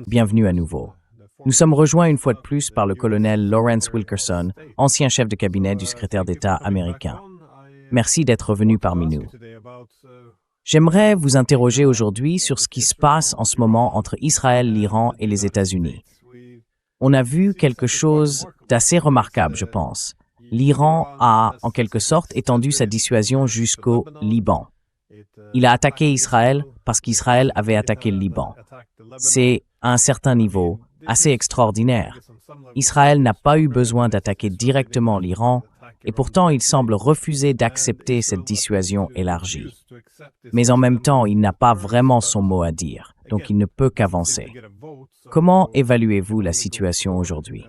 Bienvenue à nouveau. Nous sommes rejoints une fois de plus par le colonel Lawrence Wilkerson, ancien chef de cabinet du secrétaire d'État américain. Merci d'être venu parmi nous. J'aimerais vous interroger aujourd'hui sur ce qui se passe en ce moment entre Israël, l'Iran et les États-Unis. On a vu quelque chose d'assez remarquable, je pense. L'Iran a, en quelque sorte, étendu sa dissuasion jusqu'au Liban. Il a attaqué Israël parce qu'Israël avait attaqué le Liban. C'est, à un certain niveau, assez extraordinaire. Israël n'a pas eu besoin d'attaquer directement l'Iran, et pourtant il semble refuser d'accepter cette dissuasion élargie. Mais en même temps, il n'a pas vraiment son mot à dire, donc il ne peut qu'avancer. Comment évaluez-vous la situation aujourd'hui?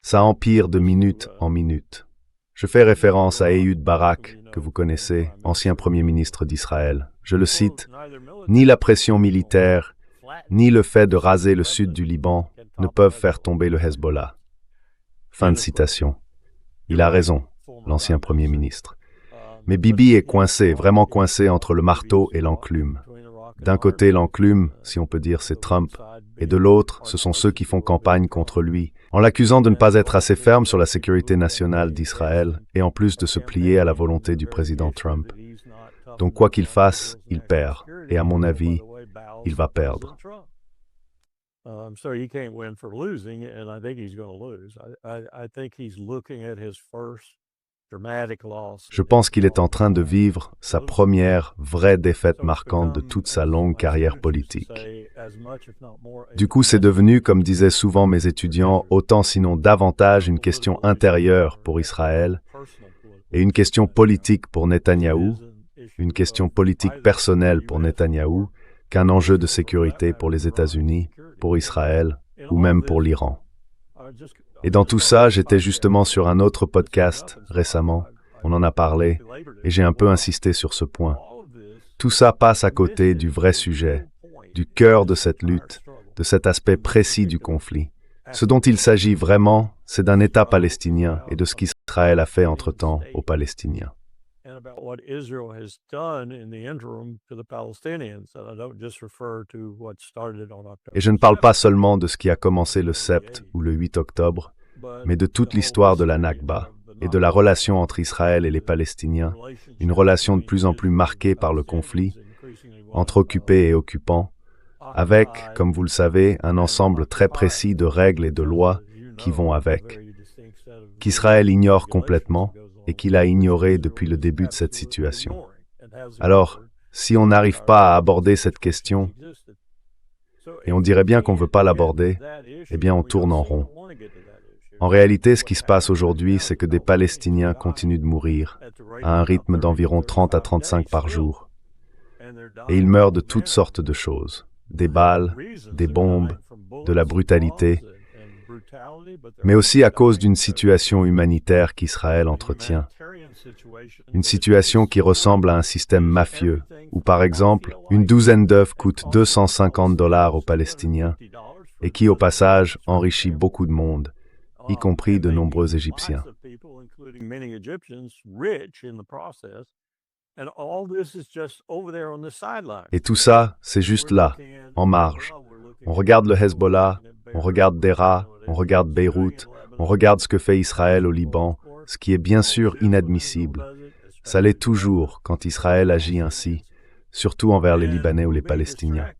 Ça empire de minute en minute. Je fais référence à Ehud Barak, que vous connaissez, ancien Premier ministre d'Israël. Je le cite, « Ni la pression militaire, ni le fait de raser le sud du Liban ne peuvent faire tomber le Hezbollah. » Fin de citation. Il a raison, l'ancien Premier ministre. Mais Bibi est coincé, vraiment coincé entre le marteau et l'enclume. D'un côté, l'enclume, si on peut dire, c'est Trump, et de l'autre, ce sont ceux qui font campagne contre lui, en l'accusant de ne pas être assez ferme sur la sécurité nationale d'Israël, et en plus de se plier à la volonté du président Trump. Donc quoi qu'il fasse, il perd, et à mon avis, il va perdre. Je pense qu'il est en train de vivre sa première vraie défaite marquante de toute sa longue carrière politique. Du coup, c'est devenu, comme disaient souvent mes étudiants, autant sinon davantage une question intérieure pour Israël et une question politique pour Netanyahou, une question politique personnelle pour Netanyahou, qu'un enjeu de sécurité pour les États-Unis, pour Israël ou même pour l'Iran. Et dans tout ça, j'étais justement sur un autre podcast récemment, on en a parlé, et j'ai un peu insisté sur ce point. Tout ça passe à côté du vrai sujet, du cœur de cette lutte, de cet aspect précis du conflit. Ce dont il s'agit vraiment, c'est d'un État palestinien et de ce qu'Israël a fait entre-temps aux Palestiniens. Et je ne parle pas seulement de ce qui a commencé le 7 ou le 8 octobre, mais de toute l'histoire de la Nakba et de la relation entre Israël et les Palestiniens, une relation de plus en plus marquée par le conflit, entre occupés et occupants, avec, comme vous le savez, un ensemble très précis de règles et de lois qui vont avec, qu'Israël ignore complètement et qu'il a ignoré depuis le début de cette situation. Alors, si on n'arrive pas à aborder cette question, et on dirait bien qu'on ne veut pas l'aborder, eh bien on tourne en rond. En réalité, ce qui se passe aujourd'hui, c'est que des Palestiniens continuent de mourir, à un rythme d'environ 30 à 35 par jour. Et ils meurent de toutes sortes de choses, des balles, des bombes, de la brutalité, mais aussi à cause d'une situation humanitaire qu'Israël entretient. Une situation qui ressemble à un système mafieux, où par exemple, une douzaine d'œufs coûte $250 aux Palestiniens, et qui au passage enrichit beaucoup de monde, y compris de nombreux Égyptiens. Et tout ça, c'est juste là, en marge. On regarde le Hezbollah, on regarde Deraa, on regarde Beyrouth, on regarde ce que fait Israël au Liban, ce qui est bien sûr inadmissible. Ça l'est toujours quand Israël agit ainsi, surtout envers les Libanais ou les Palestiniens.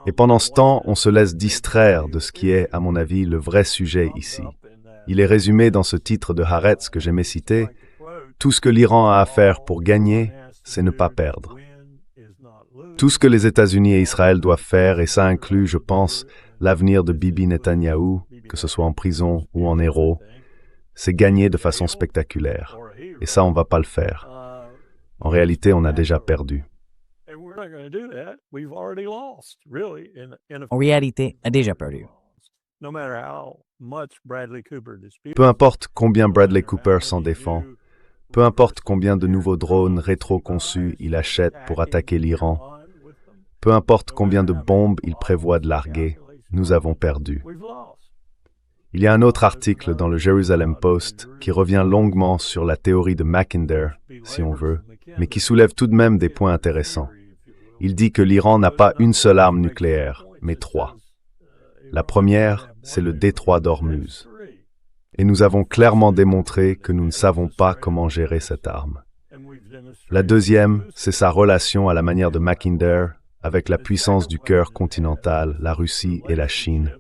Et pendant ce temps, on se laisse distraire de ce qui est, à mon avis, le vrai sujet ici. Il est résumé dans ce titre de Haaretz que j'aimais citer. Tout ce que l'Iran a à faire pour gagner, c'est ne pas perdre. Tout ce que les États-Unis et Israël doivent faire, et ça inclut, je pense, l'avenir de Bibi Netanyahou, que ce soit en prison ou en héros, c'est gagner de façon spectaculaire. Et ça, on ne va pas le faire. En réalité, on a déjà perdu. En réalité, a déjà perdu. Peu importe combien Bradley Cooper s'en défend, peu importe combien de nouveaux drones rétro-conçus il achète pour attaquer l'Iran, peu importe combien de bombes il prévoit de larguer, nous avons perdu. Il y a un autre article dans le Jerusalem Post qui revient longuement sur la théorie de Mackinder, si on veut, mais qui soulève tout de même des points intéressants. Il dit que l'Iran n'a pas une seule arme nucléaire, mais 3. La première, c'est le détroit d'Ormuz. Et nous avons clairement démontré que nous ne savons pas comment gérer cette arme. La deuxième, c'est sa relation à la manière de Mackinder avec la puissance du cœur continental, la Russie et la Chine.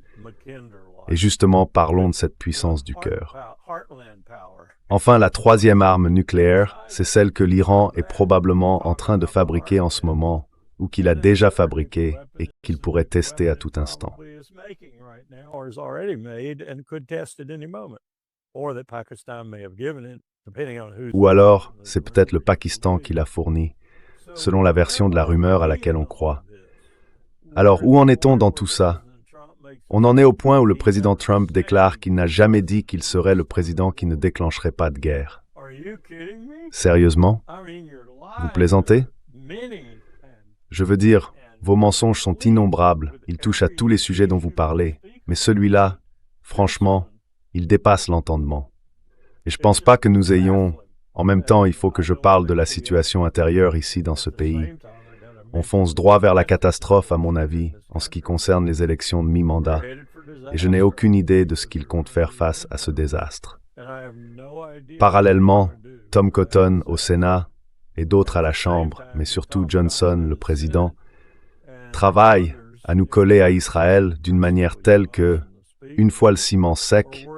Et justement, parlons de cette puissance du cœur. Enfin, la troisième arme nucléaire, c'est celle que l'Iran est probablement en train de fabriquer en ce moment, ou qu'il a déjà fabriquée et qu'il pourrait tester à tout instant. Ou alors, c'est peut-être le Pakistan qui l'a fournie, selon la version de la rumeur à laquelle on croit. Alors, où en est-on dans tout ça? On en est au point où le président Trump déclare qu'il n'a jamais dit qu'il serait le président qui ne déclencherait pas de guerre. Sérieusement? Vous plaisantez? Je veux dire, vos mensonges sont innombrables, ils touchent à tous les sujets dont vous parlez, mais celui-là, franchement, il dépasse l'entendement. Et je pense pas que nous ayons... En même temps, il faut que je parle de la situation intérieure ici dans ce pays. On fonce droit vers la catastrophe, à mon avis, en ce qui concerne les élections de mi-mandat, et je n'ai aucune idée de ce qu'il compte faire face à ce désastre. Parallèlement, Tom Cotton au Sénat et d'autres à la Chambre, mais surtout Johnson, le président, travaillent à nous coller à Israël d'une manière telle que, une fois le ciment sec,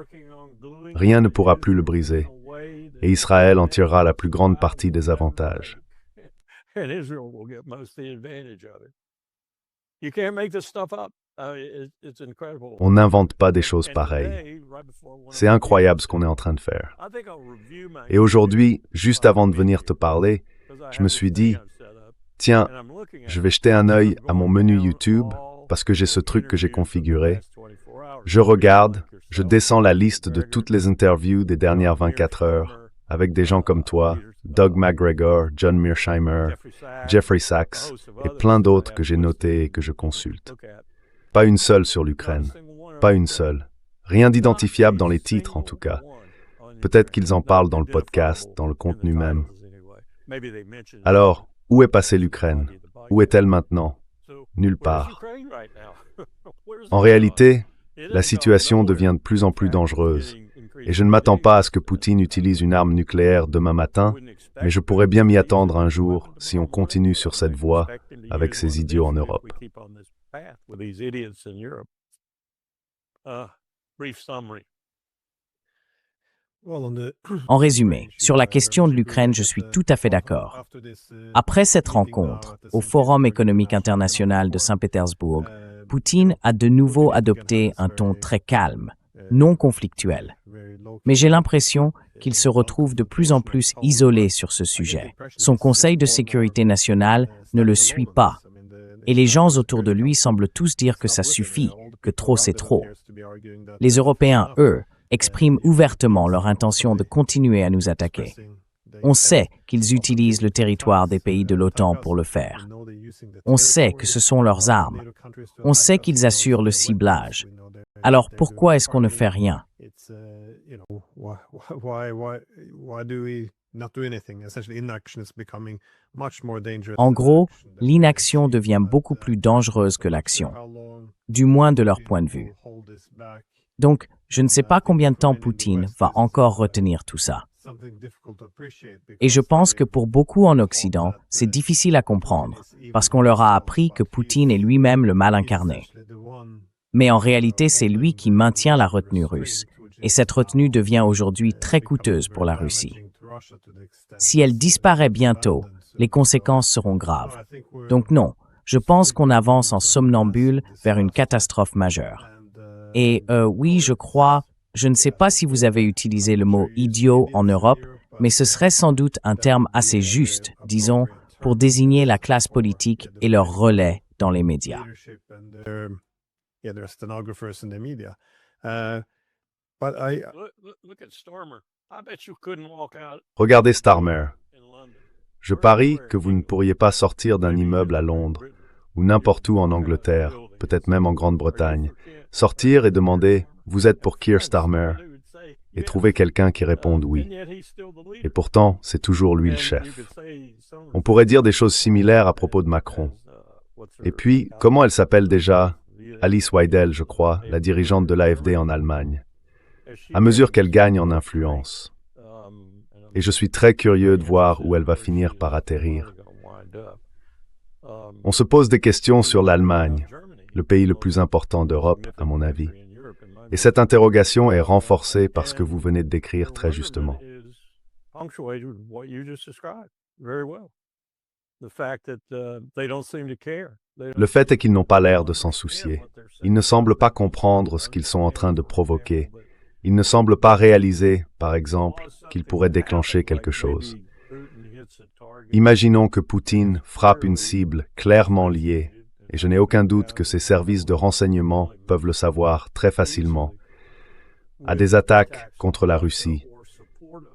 rien ne pourra plus le briser, et Israël en tirera la plus grande partie des avantages. On n'invente pas des choses pareilles. C'est incroyable ce qu'on est en train de faire. Et aujourd'hui, juste avant de venir te parler, je me suis dit, tiens, je vais jeter un œil à mon menu YouTube parce que j'ai ce truc que j'ai configuré. Je regarde, je descends la liste de toutes les interviews des dernières 24 heures avec des gens comme toi, Doug McGregor, John Mearsheimer, Jeffrey Sachs et plein d'autres que j'ai notés et que je consulte. Pas une seule sur l'Ukraine. Pas une seule. Rien d'identifiable dans les titres, en tout cas. Peut-être qu'ils en parlent dans le podcast, dans le contenu même. Alors, où est passée l'Ukraine? Où est-elle maintenant? Nulle part. En réalité, la situation devient de plus en plus dangereuse. Et je ne m'attends pas à ce que Poutine utilise une arme nucléaire demain matin, mais je pourrais bien m'y attendre un jour si on continue sur cette voie avec ces idiots en Europe. En résumé, sur la question de l'Ukraine, je suis tout à fait d'accord. Après cette rencontre, au Forum économique international de Saint-Pétersbourg, Poutine a de nouveau adopté un ton très calme, non conflictuel. Mais j'ai l'impression qu'il se retrouve de plus en plus isolé sur ce sujet. Son Conseil de sécurité nationale ne le suit pas. Et les gens autour de lui semblent tous dire que ça suffit, que trop c'est trop. Les Européens, eux, expriment ouvertement leur intention de continuer à nous attaquer. On sait qu'ils utilisent le territoire des pays de l'OTAN pour le faire. On sait que ce sont leurs armes. On sait qu'ils assurent le ciblage. Alors pourquoi est-ce qu'on ne fait rien? En gros, l'inaction devient beaucoup plus dangereuse que l'action, du moins de leur point de vue. Donc, je ne sais pas combien de temps Poutine va encore retenir tout ça. Et je pense que pour beaucoup en Occident, c'est difficile à comprendre, parce qu'on leur a appris que Poutine est lui-même le mal incarné. Mais en réalité, c'est lui qui maintient la retenue russe, et cette retenue devient aujourd'hui très coûteuse pour la Russie. Si elle disparaît bientôt, les conséquences seront graves. Donc non, je pense qu'on avance en somnambule vers une catastrophe majeure. Et oui, je crois, je ne sais pas si vous avez utilisé le mot « idiot » en Europe, mais ce serait sans doute un terme assez juste, disons, pour désigner la classe politique et leur relais dans les médias. Regardez Starmer. Je parie que vous ne pourriez pas sortir d'un immeuble à Londres, ou n'importe où en Angleterre, peut-être même en Grande-Bretagne, sortir et demander vous êtes pour Keir Starmer, et trouver quelqu'un qui réponde oui. Et pourtant, c'est toujours lui le chef. On pourrait dire des choses similaires à propos de Macron. Et puis, comment elle s'appelle déjà? Alice Weidel, je crois, la dirigeante de l'AfD en Allemagne. À mesure qu'elle gagne en influence. Et je suis très curieux de voir où elle va finir par atterrir. On se pose des questions sur l'Allemagne, le pays le plus important d'Europe, à mon avis. Et cette interrogation est renforcée par ce que vous venez de décrire très justement. Le fait est qu'ils n'ont pas l'air de s'en soucier. Ils ne semblent pas comprendre ce qu'ils sont en train de provoquer. Ils ne semblent pas réaliser, par exemple, qu'ils pourraient déclencher quelque chose. Imaginons que Poutine frappe une cible clairement liée, et je n'ai aucun doute que ses services de renseignement peuvent le savoir très facilement, à des attaques contre la Russie,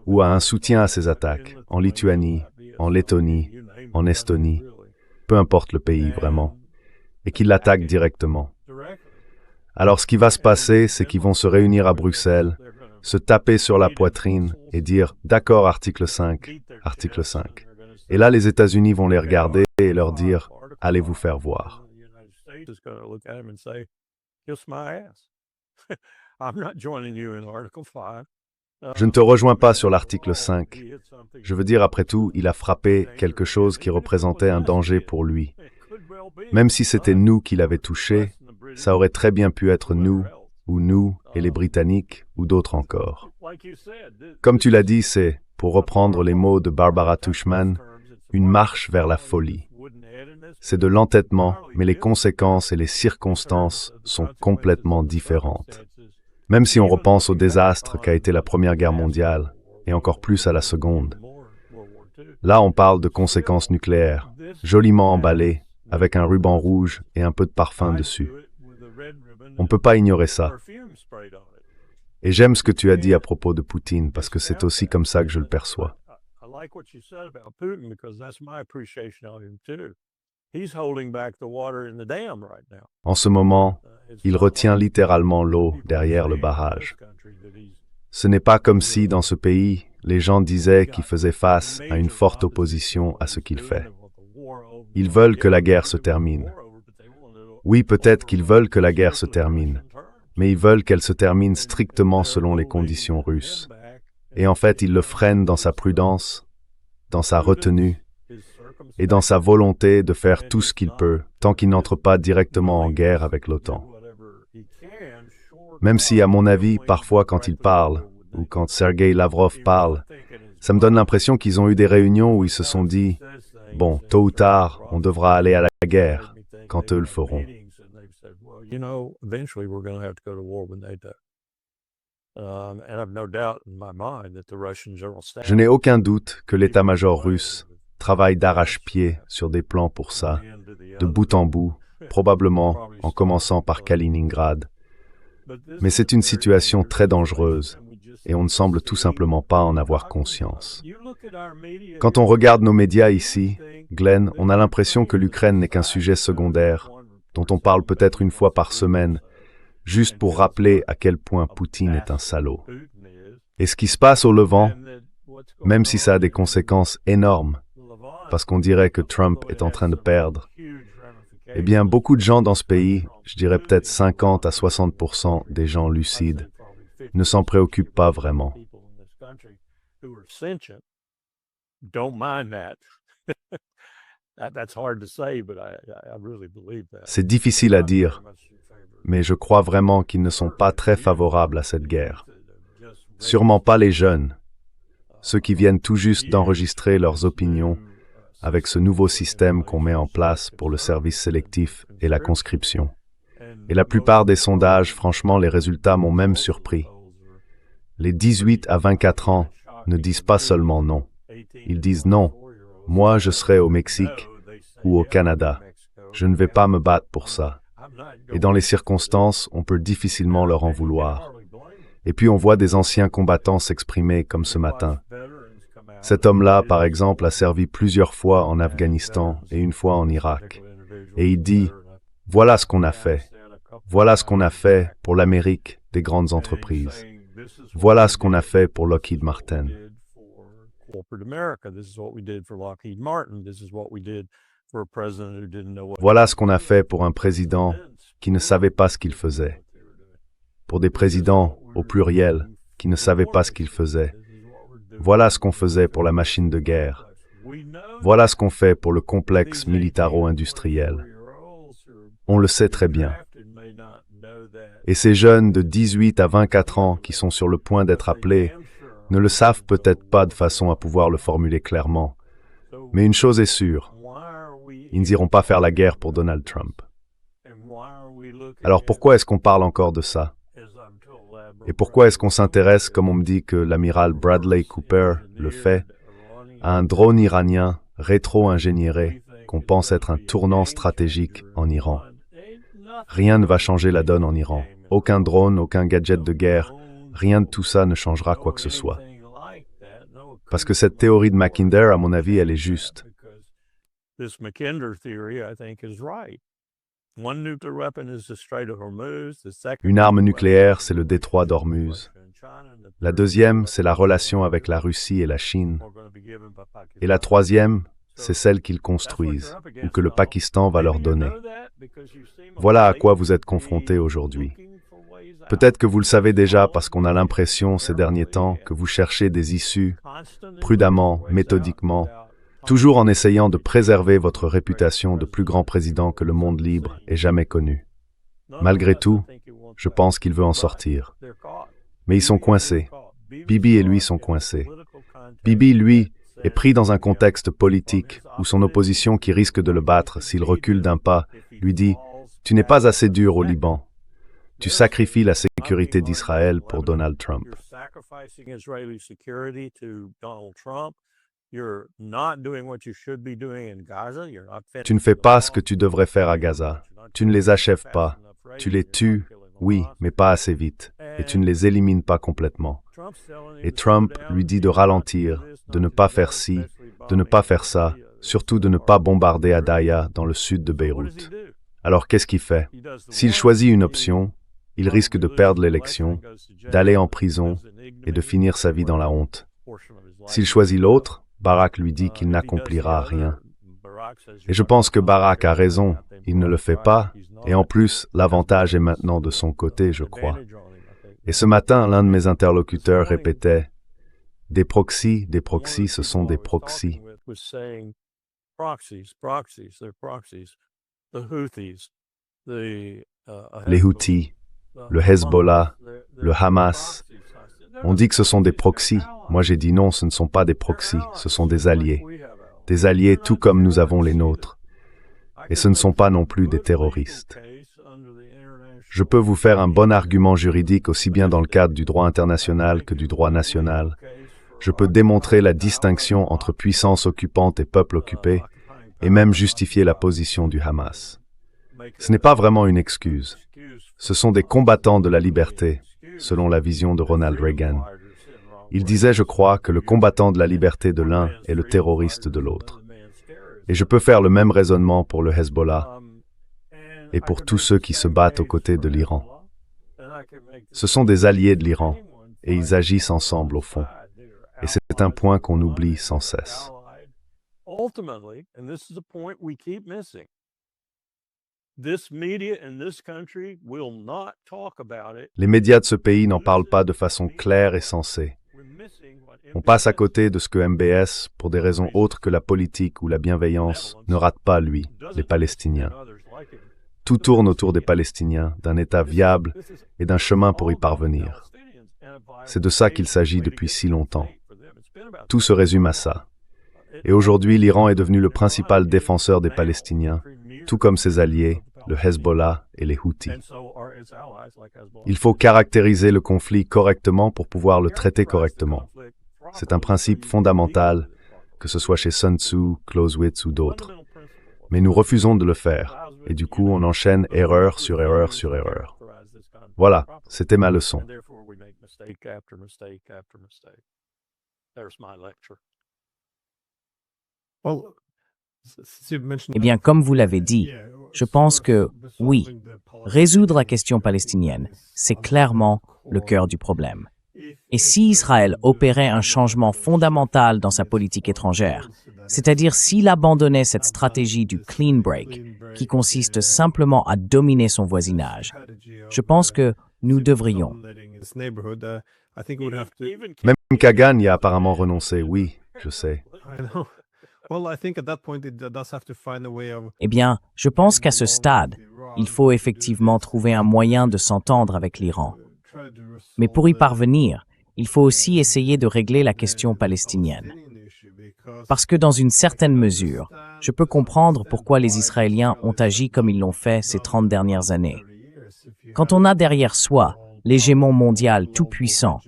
ou à un soutien à ces attaques, en Lituanie, en Lettonie, en Estonie, peu importe le pays vraiment, et qu'ils l'attaquent directement. Alors ce qui va se passer, c'est qu'ils vont se réunir à Bruxelles, se taper sur la poitrine et dire « D'accord, article 5, article 5 ». Et là, les États-Unis vont les regarder et leur dire « Allez vous faire voir ». Je ne te rejoins pas sur l'article 5. Je veux dire, après tout, il a frappé quelque chose qui représentait un danger pour lui. Même si c'était nous qui l'avait touché, ça aurait très bien pu être nous, ou nous et les Britanniques, ou d'autres encore. Comme tu l'as dit, c'est, pour reprendre les mots de Barbara Tuchman, une marche vers la folie. C'est de l'entêtement, mais les conséquences et les circonstances sont complètement différentes. Même si on repense au désastre qu'a été la Première Guerre mondiale, et encore plus à la Seconde. Là, on parle de conséquences nucléaires, joliment emballées, avec un ruban rouge et un peu de parfum dessus. On ne peut pas ignorer ça. Et j'aime ce que tu as dit à propos de Poutine, parce que c'est aussi comme ça que je le perçois. En ce moment, il retient littéralement l'eau derrière le barrage. Ce n'est pas comme si, dans ce pays, les gens disaient qu'ils faisaient face à une forte opposition à ce qu'il fait. Ils veulent que la guerre se termine. Oui, peut-être qu'ils veulent que la guerre se termine, mais ils veulent qu'elle se termine strictement selon les conditions russes. Et en fait, ils le freinent dans sa prudence, dans sa retenue, et dans sa volonté de faire tout ce qu'il peut, tant qu'il n'entre pas directement en guerre avec l'OTAN. Même si, à mon avis, parfois quand il parle, ou quand Sergei Lavrov parle, ça me donne l'impression qu'ils ont eu des réunions où ils se sont dit « Bon, tôt ou tard, on devra aller à la guerre, quand eux le feront. » Je n'ai aucun doute que l'état-major russe travaille d'arrache-pied sur des plans pour ça, de bout en bout, probablement en commençant par Kaliningrad. Mais c'est une situation très dangereuse, et on ne semble tout simplement pas en avoir conscience. Quand on regarde nos médias ici, Glenn, on a l'impression que l'Ukraine n'est qu'un sujet secondaire, dont on parle peut-être une fois par semaine, juste pour rappeler à quel point Poutine est un salaud. Et ce qui se passe au Levant, même si ça a des conséquences énormes, parce qu'on dirait que Trump est en train de perdre, eh bien, beaucoup de gens dans ce pays, je dirais peut-être 50 à 60% des gens lucides, ne s'en préoccupent pas vraiment. C'est difficile à dire, mais je crois vraiment qu'ils ne sont pas très favorables à cette guerre. Sûrement pas les jeunes, ceux qui viennent tout juste d'enregistrer leurs opinions avec ce nouveau système qu'on met en place pour le service sélectif et la conscription. Et la plupart des sondages, franchement, les résultats m'ont même surpris. Les 18 à 24 ans ne disent pas seulement non. Ils disent non, moi je serai au Mexique ou au Canada. Je ne vais pas me battre pour ça. Et dans les circonstances, on peut difficilement leur en vouloir. Et puis on voit des anciens combattants s'exprimer comme ce matin. Cet homme-là, par exemple, a servi plusieurs fois en Afghanistan et une fois en Irak. Et il dit, voilà ce qu'on a fait. Voilà ce qu'on a fait pour l'Amérique des grandes entreprises. Voilà ce qu'on a fait pour Lockheed Martin. Voilà ce qu'on a fait pour un président qui ne savait pas ce qu'il faisait. Pour des présidents, au pluriel, qui ne savaient pas ce qu'ils faisaient. Voilà ce qu'on faisait pour la machine de guerre. Voilà ce qu'on fait pour le complexe militaro-industriel. On le sait très bien. Et ces jeunes de 18 à 24 ans qui sont sur le point d'être appelés ne le savent peut-être pas de façon à pouvoir le formuler clairement. Mais une chose est sûre, ils n'iront pas faire la guerre pour Donald Trump. Alors pourquoi est-ce qu'on parle encore de ça? Et pourquoi est-ce qu'on s'intéresse, comme on me dit que l'amiral Bradley Cooper le fait, à un drone iranien rétro-ingénieré qu'on pense être un tournant stratégique en Iran? Rien ne va changer la donne en Iran. Aucun drone, aucun gadget de guerre, rien de tout ça ne changera quoi que ce soit. Parce que cette théorie de Mackinder, à mon avis, elle est juste. Une arme nucléaire, c'est le détroit d'Ormuz. La deuxième, c'est la relation avec la Russie et la Chine. Et la troisième, c'est celle qu'ils construisent, ou que le Pakistan va leur donner. Voilà à quoi vous êtes confrontés aujourd'hui. Peut-être que vous le savez déjà parce qu'on a l'impression ces derniers temps que vous cherchez des issues, prudemment, méthodiquement, toujours en essayant de préserver votre réputation de plus grand président que le monde libre ait jamais connu. Malgré tout, je pense qu'il veut en sortir. Mais ils sont coincés. Bibi et lui sont coincés. Bibi, lui, est pris dans un contexte politique où son opposition qui risque de le battre s'il recule d'un pas lui dit « Tu n'es pas assez dur au Liban. Tu sacrifies la sécurité d'Israël pour Donald Trump. » Tu ne fais pas ce que tu devrais faire à Gaza. Tu ne les achèves pas. Tu les tues, oui, mais pas assez vite. Et tu ne les élimines pas complètement. Et Trump lui dit de ralentir, de ne pas faire ci, de ne pas faire ça, surtout de ne pas bombarder Adaya dans le sud de Beyrouth. Alors qu'est-ce qu'il fait? S'il choisit une option, il risque de perdre l'élection, d'aller en prison et de finir sa vie dans la honte. S'il choisit l'autre, Barak lui dit qu'il n'accomplira rien. Et je pense que Barak a raison, il ne le fait pas, et en plus, l'avantage est maintenant de son côté, je crois. Et ce matin, l'un de mes interlocuteurs répétait « Des proxys, ce sont des proxys. » Les Houthis, le Hezbollah, le Hamas, on dit que ce sont des proxys. Moi j'ai dit non, ce ne sont pas des proxys, ce sont des alliés. Des alliés tout comme nous avons les nôtres. Et ce ne sont pas non plus des terroristes. Je peux vous faire un bon argument juridique aussi bien dans le cadre du droit international que du droit national. Je peux démontrer la distinction entre puissance occupante et peuple occupé, et même justifier la position du Hamas. Ce n'est pas vraiment une excuse. Ce sont des combattants de la liberté, selon la vision de Ronald Reagan. Il disait, je crois, que le combattant de la liberté de l'un est le terroriste de l'autre. Et je peux faire le même raisonnement pour le Hezbollah et pour tous ceux qui se battent aux côtés de l'Iran. Ce sont des alliés de l'Iran, et ils agissent ensemble au fond. Et c'est un point qu'on oublie sans cesse. Les médias de ce pays n'en parlent pas de façon claire et sensée. On passe à côté de ce que MBS, pour des raisons autres que la politique ou la bienveillance, ne rate pas, lui, les Palestiniens. Tout tourne autour des Palestiniens, d'un État viable et d'un chemin pour y parvenir. C'est de ça qu'il s'agit depuis si longtemps. Tout se résume à ça. Et aujourd'hui, l'Iran est devenu le principal défenseur des Palestiniens, tout comme ses alliés, le Hezbollah et les Houthis. Il faut caractériser le conflit correctement pour pouvoir le traiter correctement. C'est un principe fondamental, que ce soit chez Sun Tzu, Clausewitz ou d'autres. Mais nous refusons de le faire, et du coup on enchaîne erreur sur erreur sur erreur. Voilà, c'était ma leçon. Eh bien, comme vous l'avez dit, Je pense que, oui, résoudre la question palestinienne, c'est clairement le cœur du problème. Et si Israël opérait un changement fondamental dans sa politique étrangère, c'est-à-dire s'il abandonnait cette stratégie du clean break, qui consiste simplement à dominer son voisinage, je pense que nous devrions. Même Kagan y a apparemment renoncé, oui, je sais. Eh bien, je pense qu'à ce stade, il faut effectivement trouver un moyen de s'entendre avec l'Iran. Mais pour y parvenir, il faut aussi essayer de régler la question palestinienne. Parce que dans une certaine mesure, je peux comprendre pourquoi les Israéliens ont agi comme ils l'ont fait ces 30 dernières années. Quand on a derrière soi l'hégémon mondial tout-puissant,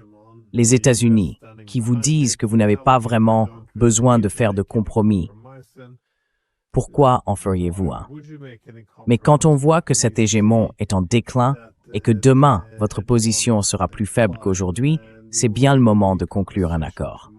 les États-Unis, qui vous disent que vous n'avez pas vraiment besoin de faire de compromis, pourquoi en feriez-vous un? Mais quand on voit que cet hégémon est en déclin et que demain, votre position sera plus faible qu'aujourd'hui, c'est bien le moment de conclure un accord.